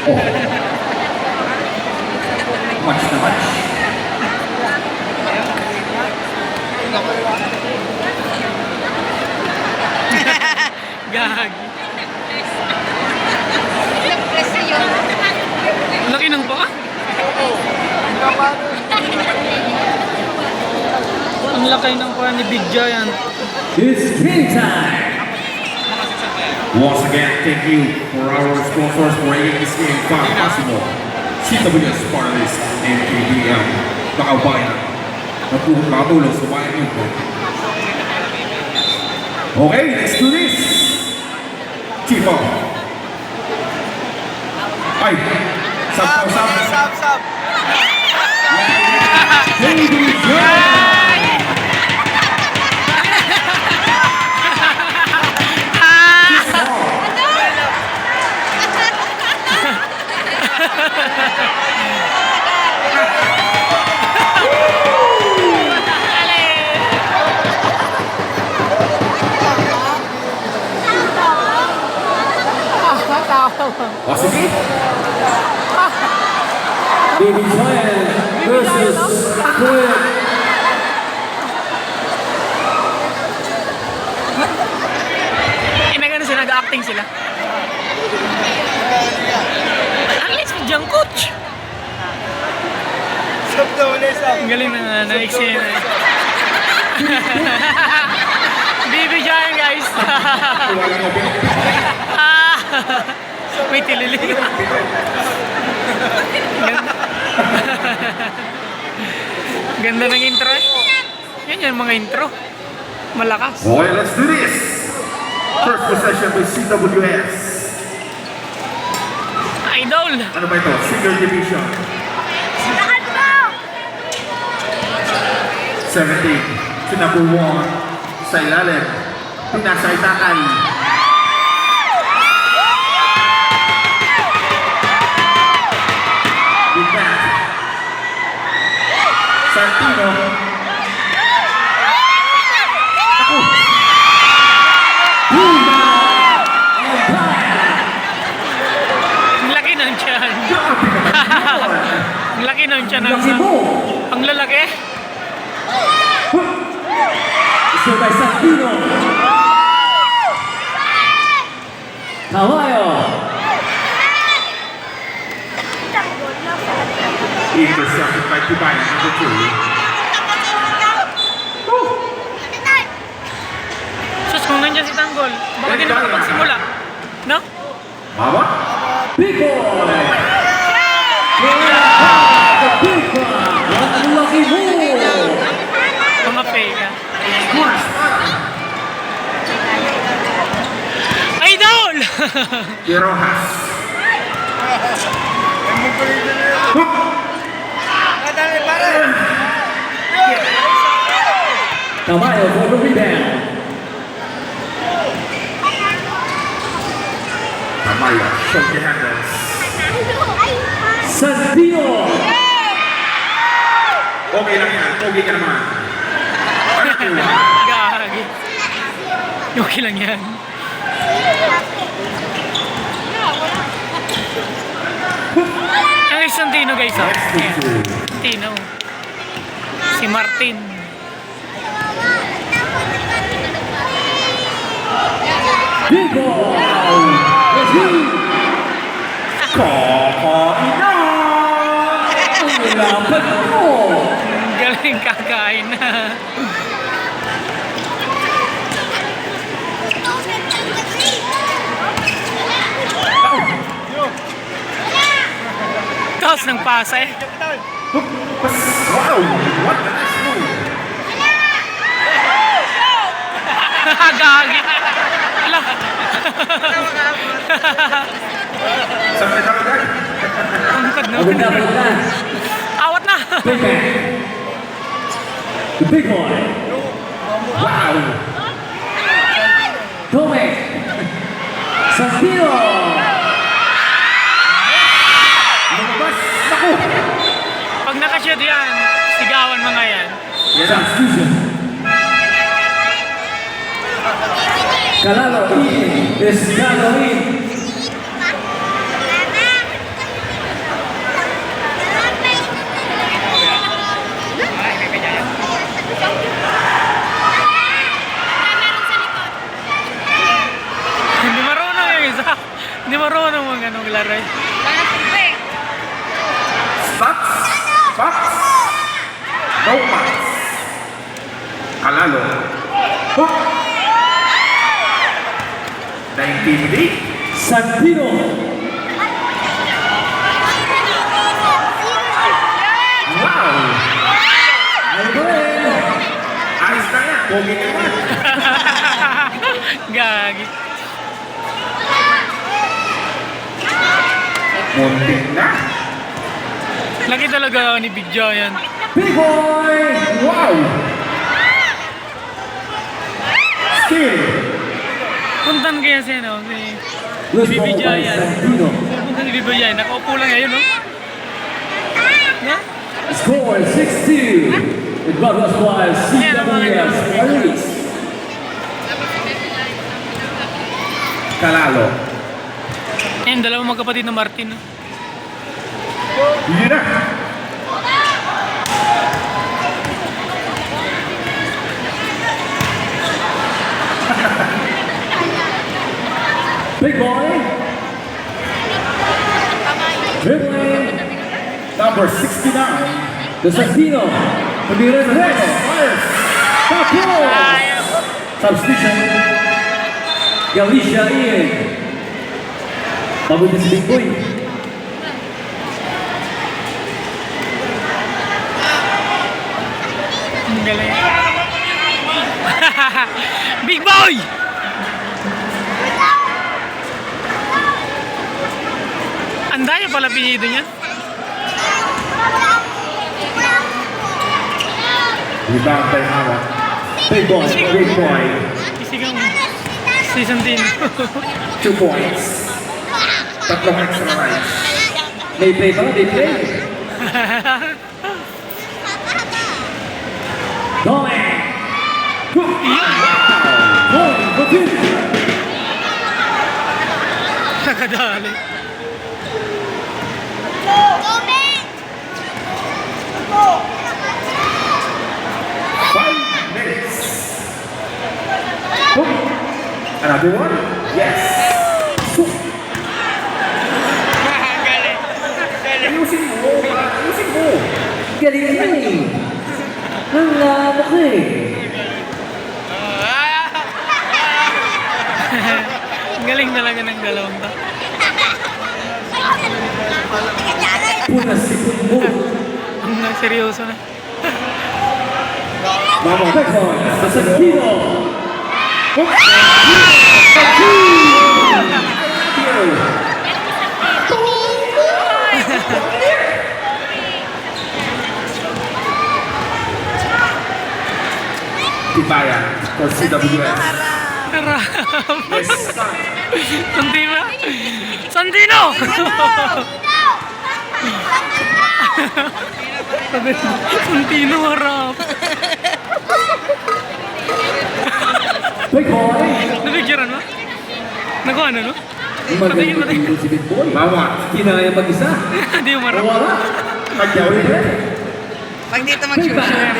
Oh. Match na match. Gag. Laki ng paa. Ang laki ng paa ni Big Giant. It's game time! Once again, thank you for our sponsors for making this game possible. CWS Partners and KBM. Nakabayan. Nakatulong sa bayan nito. Okay, let's do this! Chico. Ay! Sab! Baby girl! O sige. Baby Giant versus Kuya. Inagano sila, nag-acting sila. Ang liit si Jungkook. Ang galing na na-explain. Baby Giant, guys. May tilili. Ganda ng intro. Yan yung mga intro. Malakas. Okay, let's do this. First possession by CWS. Idol. Ano ba ito? Senior Division. 17. Si number 1 sa ilalim. Pinasay Takay. Big Mac. Santino. Ako. Ang laki ng tiyan. Ang laki ng tiyan. Ang lalaki. Ito kay Santino. Caballo. Intercepted by Tibay, number 2. Sus, kung nandiyan si Tanggol, baka di na makapagsimula. No? Mama? Big boy! The big boy! Ang laki mo! Mga fake. Idol! Piero Has. Caballo for the rebound. Caballo, Shoki Hernandez. Santino. Okay lang yan. Okay ka naman. Gagi. Okay lang yan. Ang isang Tino, guys. Oh. Ayan. Tino. Si Martin. Big boy! Kakainan! Ang laban mo! Ang galing kakain na. Tapos ng pasa eh. Wow! What a nice move! Gagi. Alam. Sampai tahu kan? Tungkad na. Benar. Awat na. Big man. The big boy. Wow. Gomez. Santino. Lumabas. Naku. Pag nakashoot yan, sigawan mga yan. Substitution. Calalo in. Escalo in. anong laro eh. Spots. Spots. No spots. Kalalo. Hook. Na-intimidate. Santino. Wow! Alvarez. Ayos na yan. Pogi ka yan. Gagi. Muntik na. Laki talaga ni Big Giant. Big boy. Wow! Still. Puntan kaya siya, no? Loose Si ball Big by Giant. Santino. Puntan si Big Giant. Nakaupo lang ngayon, no? Yeah? Score 6-2. It brought us by CWS Paris. Kalalo. Ayun, dalawang magkapatid na Martin, no? Yun na. Big boy. Dribbling. Number 69. The Santino. Ramirez Reyes. Fires. Paco. Substitution. Galicia Ian. Pabuti si Big Boy. Ang galing. Big Boy! Ang daya pala pinido niya. Rebound by Howard. Big boy. Big boy. Isigang si Santino. 2 points. Tatlong extra rights. May play pa, may play. Going. Going for two. Nakadali. Five minutes. Boom. Another one? Yes. Ayusin mo. Ayusin mo. Galing yan eh. Ang lamok eh. Ang galing talaga ng dalawang to. Punas si Putmo. Ang seryoso na. Mama, big boy. Sa Santino. Tibayan for CWS. Harap. Yes. Santino. Santino! Santino harap. Big boy. Nabigyaran mo? Nakuha na, no? Magaling dito si Big boy. Bawat. Kinaya mag-isa. Hindi mo marap. Wala. Pagyawi. Pag dito mag-shoot dito na.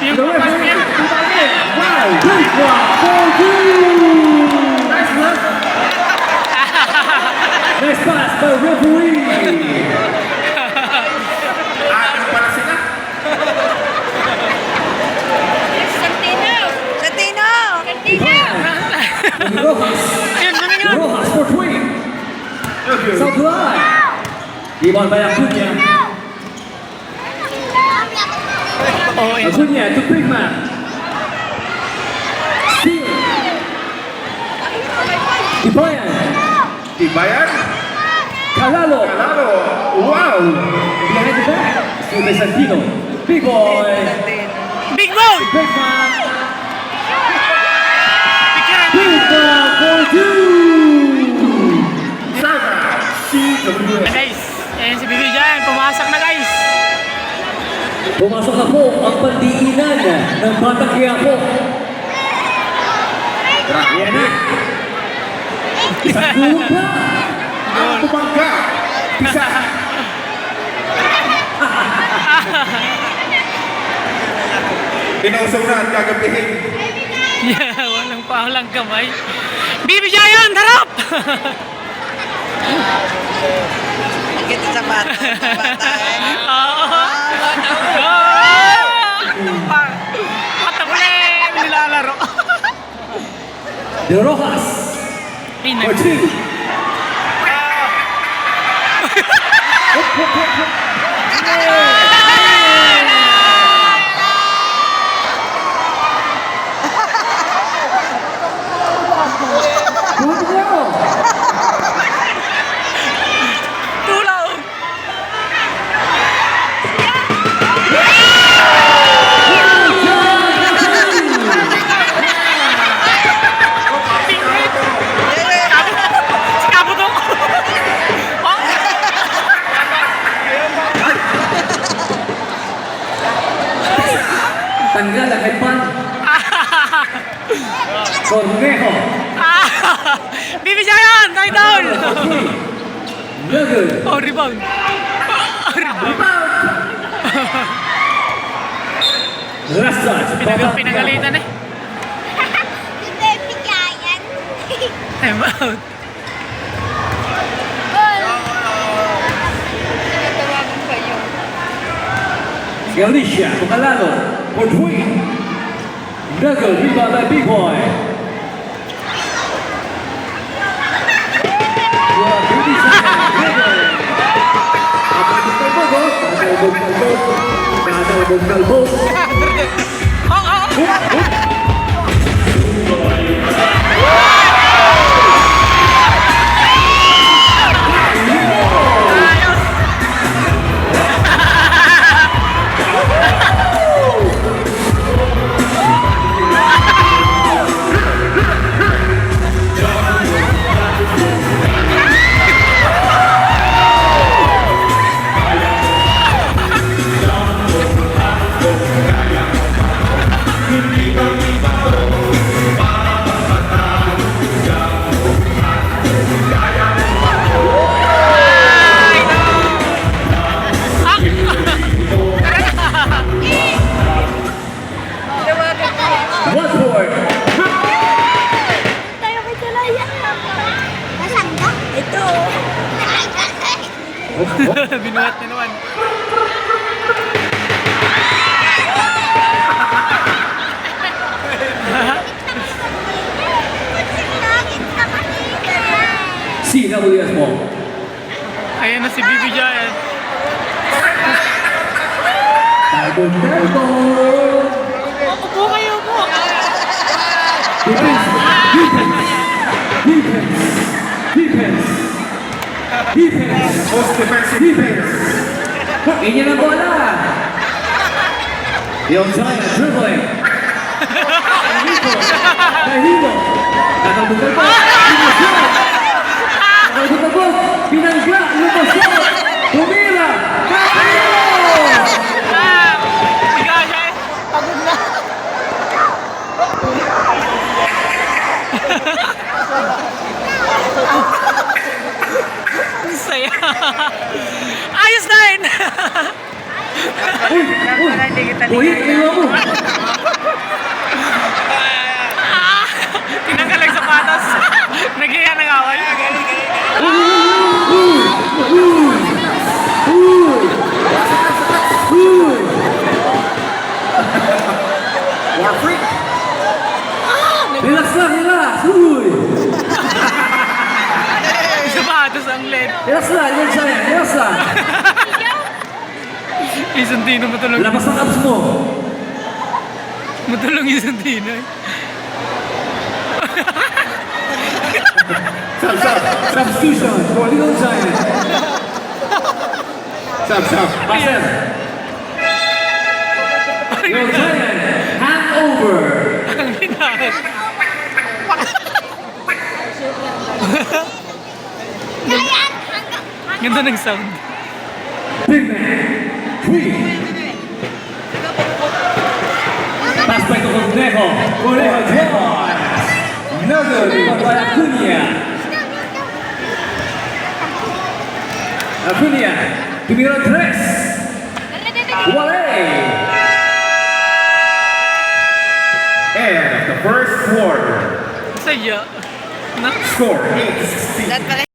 Yung The papas referee. niya. Wow. Big one. 4-2. Nice one. Nice pass by referee. Ano pala sila? Santino! Rojas. Ayun, namingan. Rojas for twin. Sablay. Iwan by Acuna. Oh, ayun. Acuna to Big Man. Steal. Ibayan. Tibayan. Kalalo. Kalaro. Wow. Behind the back. Still by Santino. Big boy. Big Boy! Big Man. Picturean. Big Man for two. Saga. CWS. Guys, ayan si Bibi Giant. Pumasok na, guys. Pumasok na po ang pandiinan ng Batang Quiapo. Yan na. Isang gulong pa. Ang bumangga. Isa. Inausap na at gagabihin. Yeah, walang kamay. Bibi Giant, harap! Ang ganda sa bata. Sa bata eh. Mata ko lang nilalaro. De Rojas. For 2. Tulaw. Sikabo to. Tanggal ang headband. Cornejo. Bibi siya yan! Tayo down! Lugod. Oh, rebound. Last touch. Pinagalitan eh. Hindi, bigayan. Time out. Tinatawagan pa yun. Galicia. Bukalano. For 3. Lugod. Rebound by Big Boy. Watford. Tayo may tulaya. Nasaan ka? Ito. Binuhat na naman. CWS ball. Ayan na si Bibi Giant. Tagon. Upo kayo po. Defense. Most defensive players. Inya na bola. Yung Giant dribbling. Tahilo. Nakabukal pa. Nakabukal po. Pinangga. Lumusot. Tumira. Kahilo. Biga siya eh. Pagod na. Ang saya. Ayos na rin. Hindi kita Uy, iwa mo. Tinanggal ang sapatos. Nagiya ng away. War free. Relax lang, relax. Uy. Sapatos ang led. Relax lang, yung Giant. Relax lang. Isang tino matulog. Labas ang abs mo. Matulog isang tino eh. Substitution for Little Giant. Stop. Passer. Little Giant. Hand over. Ang hinahit. Ganda ng sound. Big man. Three. Pass by Cornejo. Cornejo drives. Another rebound by Acuna. Acuna. Tumira tres. Wale. And the first quarter. Saya. Na? Score 8-16. Lahat pala